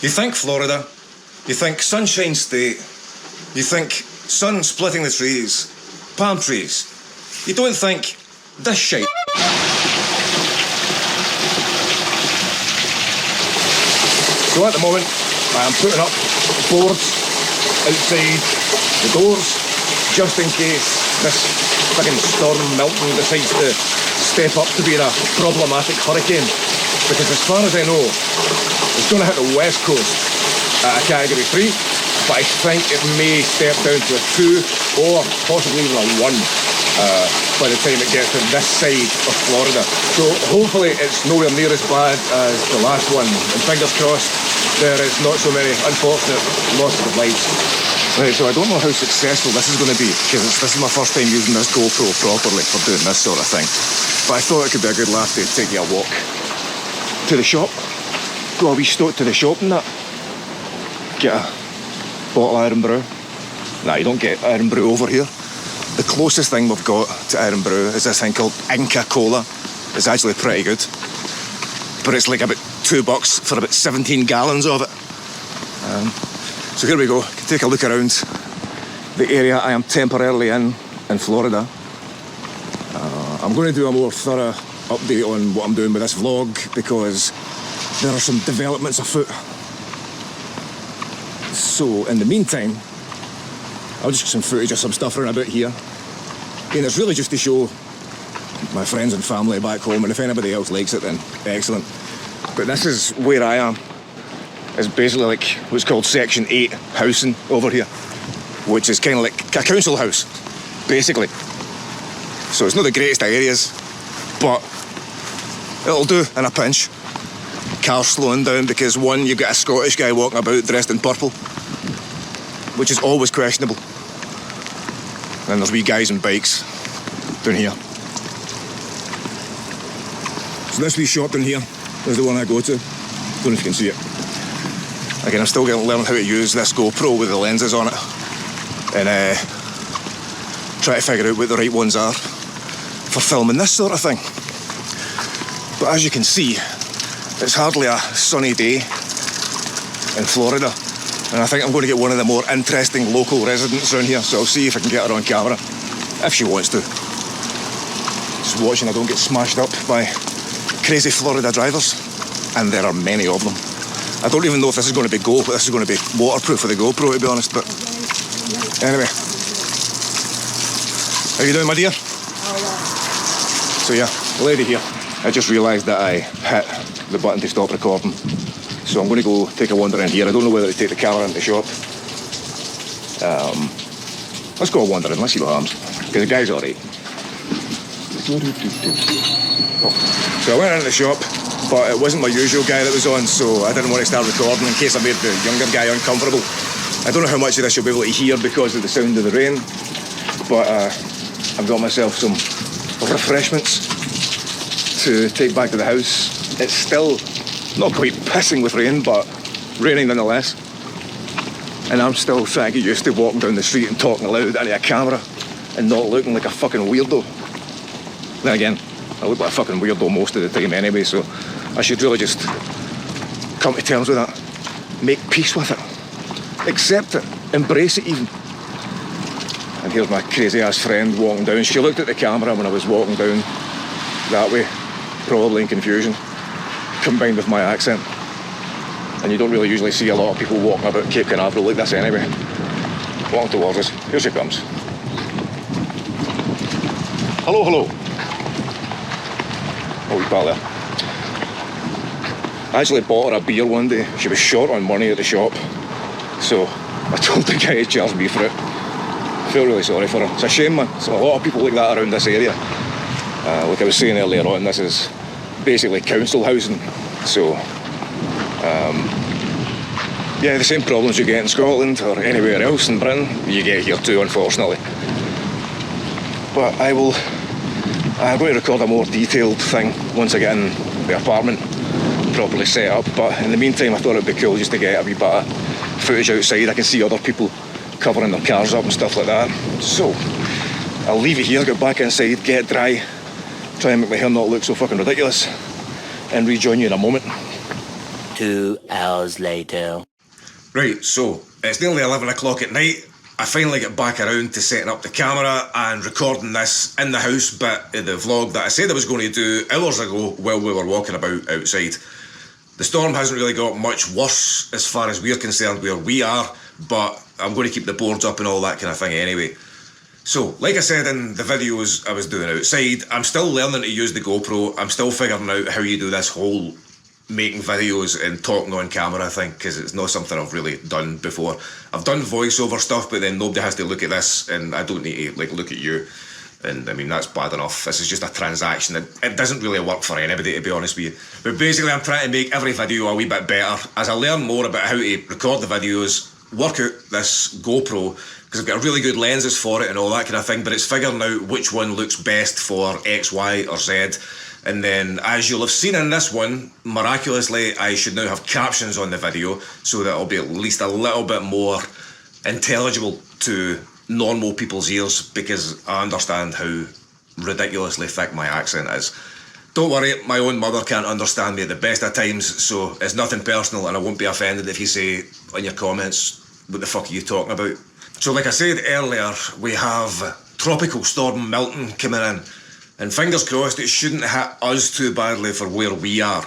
You think Florida, you think Sunshine State, you think sun splitting the trees, palm trees. You don't think this shit. So at the moment, I am putting up boards outside the doors, just in case this fucking Storm Milton decides to step up to being a problematic hurricane. Because as far as I know, it's going to hit the west coast at a category 3, but I think it may step down to a 2 or possibly even a 1 by the time it gets to this side of Florida. So hopefully it's nowhere near as bad as the last one, and fingers crossed there is not so many unfortunate losses of lives. Right, so I don't know how successful this is going to be, because this is my first time using this GoPro properly for doing this sort of thing. But I thought it could be a good laugh to take you a walk to the shop, go a wee stoat to the shop and that, get a bottle of Iron Brew. Nah, you don't get Iron Brew over here. The closest thing we've got to Iron Brew is this thing called Inca Cola. It's actually pretty good, but it's like about $2 for about 17 gallons of it. So here we go, take a look around the area I am temporarily in Florida. I'm going to do a more thorough update on what I'm doing with this vlog, because there are some developments afoot. So in the meantime, I'll just get some footage of some stuff around about here. And it's really just to show my friends and family back home, and if anybody else likes it, then excellent. But this is where I am. It's basically like what's called Section 8 housing over here, which is kind of like a council house, basically. So it's not the greatest of areas, but it'll do in a pinch. Cars slowing down because, one, you've got a Scottish guy walking about dressed in purple, which is always questionable. And there's wee guys on bikes down here. So this wee shop down here is the one I go to. Don't know if you can see it. Again, I'm still learning how to use this GoPro with the lenses on it, and try to figure out what the right ones are for filming this sort of thing. But as you can see, it's hardly a sunny day in Florida, and I think I'm going to get one of the more interesting local residents around here, so I'll see if I can get her on camera, if she wants to. Just watching I don't get smashed up by crazy Florida drivers, and there are many of them. I don't even know if this is going to be this is going to be waterproof for the GoPro, to be honest, but anyway. How you doing, my dear? So yeah, the lady here, I just realised that I hit the button to stop recording. So I'm going to go take a wander in here. I don't know whether to take the camera into the shop. Let's go a wander in, let's see what happens. Because the guy's alright. So I went into the shop, but it wasn't my usual guy that was on, so I didn't want to start recording in case I made the younger guy uncomfortable. I don't know how much of this you'll be able to hear because of the sound of the rain, but I've got myself some refreshments to take back to the house. It's still not quite pissing with rain, but raining nonetheless. And I'm still trying to get used to walking down the street and talking loud into a camera and not looking like a fucking weirdo. Then again, I look like a fucking weirdo most of the time anyway, so I should really just come to terms with that. Make peace with it. Accept it. Embrace it even. And here's my crazy-ass friend walking down. She looked at the camera when I was walking down that way, probably in confusion, combined with my accent. And you don't really usually see a lot of people walking about Cape Canaveral like this anyway. Walking towards us. Here she comes. Hello, hello. Oh, wee pal there. I actually bought her a beer one day. She was short on money at the shop, so I told the guy to charge me for it. I feel really sorry for her. It's a shame, man. There's a lot of people like that around this area. Like I was saying earlier on, this is basically council housing, so yeah, the same problems you get in Scotland or anywhere else in Britain, you get here too, unfortunately. But I'm going to record a more detailed thing once I get in the apartment properly set up, but in the meantime I thought it'd be cool just to get a wee bit of footage outside. I can see other people covering their cars up and stuff like that. So I'll leave it here, get back inside, get dry, try and make my hair not look so fucking ridiculous, and rejoin you in a moment. 2 hours later. Right, so it's nearly 11 o'clock at night. I finally get back around to setting up the camera and recording this in the house bit of the vlog that I said I was going to do hours ago while we were walking about outside. The storm hasn't really got much worse as far as we're concerned where we are, but I'm going to keep the boards up and all that kind of thing anyway. So, like I said in the videos I was doing outside, I'm still learning to use the GoPro. I'm still figuring out how you do this whole making videos and talking on camera thing, because it's not something I've really done before. I've done voiceover stuff, but then nobody has to look at this, and I don't need to look at you. And I mean, that's bad enough. This is just a transaction. It doesn't really work for anybody, to be honest with you. But basically, I'm trying to make every video a wee bit better as I learn more about how to record the videos, work out this GoPro, because I've got really good lenses for it and all that kind of thing, but it's figuring out which one looks best for X, Y, or Z. And then, as you'll have seen in this one, miraculously, I should now have captions on the video, so that it'll be at least a little bit more intelligible to normal people's ears, because I understand how ridiculously thick my accent is. Don't worry, my own mother can't understand me at the best of times, so it's nothing personal, and I won't be offended if you say in your comments, what the fuck are you talking about? So like I said earlier, we have Tropical Storm Milton coming in, and fingers crossed it shouldn't hit us too badly for where we are,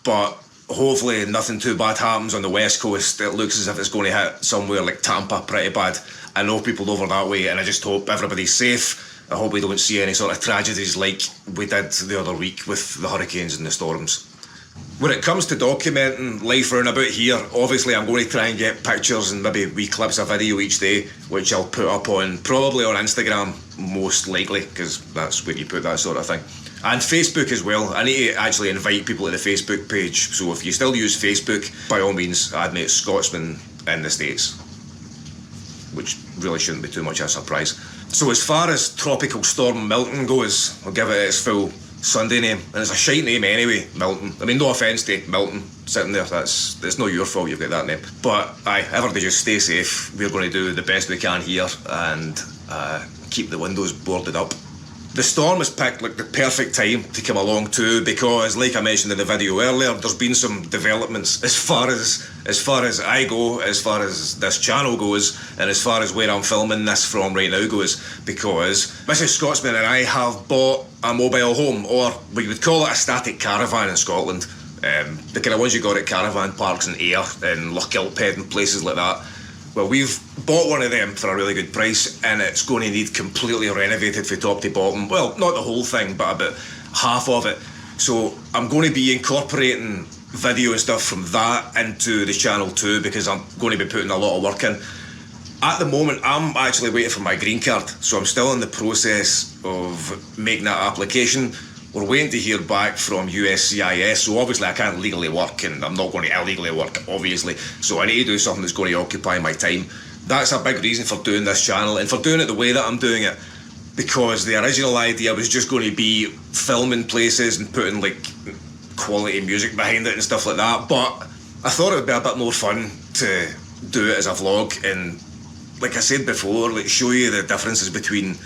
but hopefully nothing too bad happens on the west coast. It looks as if it's going to hit somewhere like Tampa pretty bad. I know people over that way, and I just hope everybody's safe. I hope we don't see any sort of tragedies like we did the other week with the hurricanes and the storms. When it comes to documenting life around about here, obviously I'm going to try and get pictures and maybe wee clips of video each day, which I'll put up on, probably on Instagram, most likely, because that's where you put that sort of thing. And Facebook as well. I need to actually invite people to the Facebook page, so if you still use Facebook, by all means add me at Scotsman in the States, which really shouldn't be too much of a surprise. So as far as Tropical Storm Milton goes, I'll give it its full Sunday name, and it's a shite name anyway, Milton. I mean, no offence to Milton sitting there, it's not your fault you've got that name. But aye, everybody just stay safe. We're going to do the best we can here and keep the windows boarded up. The storm has picked like the perfect time to come along too, because like I mentioned in the video earlier, there's been some developments as far as I go, as far as this channel goes, and as far as where I'm filming this from right now goes, because Mrs. Scotsman and I have bought a mobile home, or we would call it a static caravan in Scotland. The kind of ones you got at caravan parks in Ayr and Lochgilphead and places like that. Well, we've bought one of them for a really good price, and it's going to need completely renovated from top to bottom. Well, not the whole thing, but about half of it. So I'm going to be incorporating video and stuff from that into the channel too, because I'm going to be putting a lot of work in. At the moment, I'm actually waiting for my green card, so I'm still in the process of making that application. We're waiting to hear back from USCIS, so obviously I can't legally work, and I'm not going to illegally work, obviously. So I need to do something that's going to occupy my time. That's a big reason for doing this channel, and for doing it the way that I'm doing it, because the original idea was just going to be filming places and putting like quality music behind it and stuff like that, but I thought it would be a bit more fun to do it as a vlog, and like I said before, like show you the differences between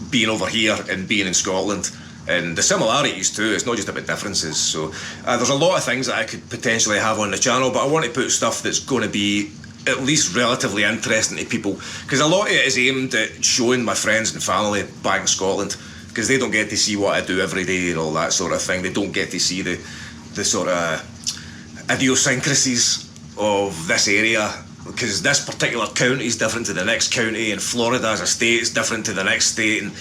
being over here and being in Scotland. And the similarities too, it's not just about differences. So there's a lot of things that I could potentially have on the channel, but I want to put stuff that's going to be at least relatively interesting to people, because a lot of it is aimed at showing my friends and family back in Scotland, because they don't get to see what I do every day and all that sort of thing. They don't get to see the sort of idiosyncrasies of this area, because this particular county is different to the next county, and Florida as a state is different to the next state, and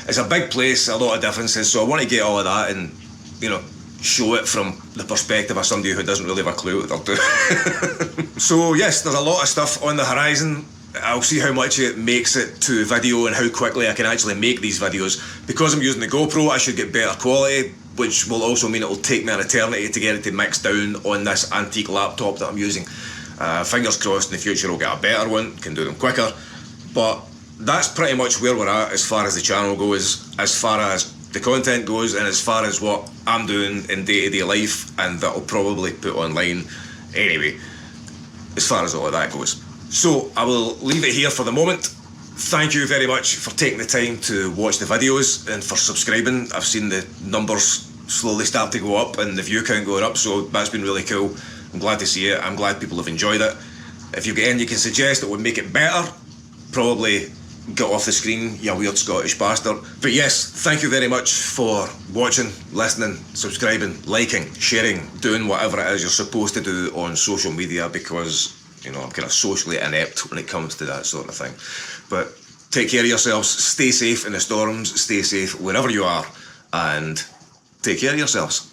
it's a big place, a lot of differences. So I want to get all of that and, you know, show it from the perspective of somebody who doesn't really have a clue what they're doing. So yes, there's a lot of stuff on the horizon. I'll see how much it makes it to video and how quickly I can actually make these videos. Because I'm using the GoPro, I should get better quality, which will also mean it will take me an eternity to get it to mix down on this antique laptop that I'm using. Fingers crossed in the future I'll get a better one, can do them quicker. But that's pretty much where we're at as far as the channel goes, as far as the content goes, and as far as what I'm doing in day-to-day life, and that I'll probably put online anyway, as far as all of that goes. So I will leave it here for the moment. Thank you very much for taking the time to watch the videos and for subscribing. I've seen the numbers slowly start to go up and the view count going up, so that's been really cool. I'm glad to see it. I'm glad people have enjoyed it. If you've got anything you can suggest that would make it better, probably get off the screen, you weird Scottish bastard. But yes, thank you very much for watching, listening, subscribing, liking, sharing, doing whatever it is you're supposed to do on social media, because, you know, I'm kind of socially inept when it comes to that sort of thing. But take care of yourselves, stay safe in the storms, stay safe wherever you are, and take care of yourselves.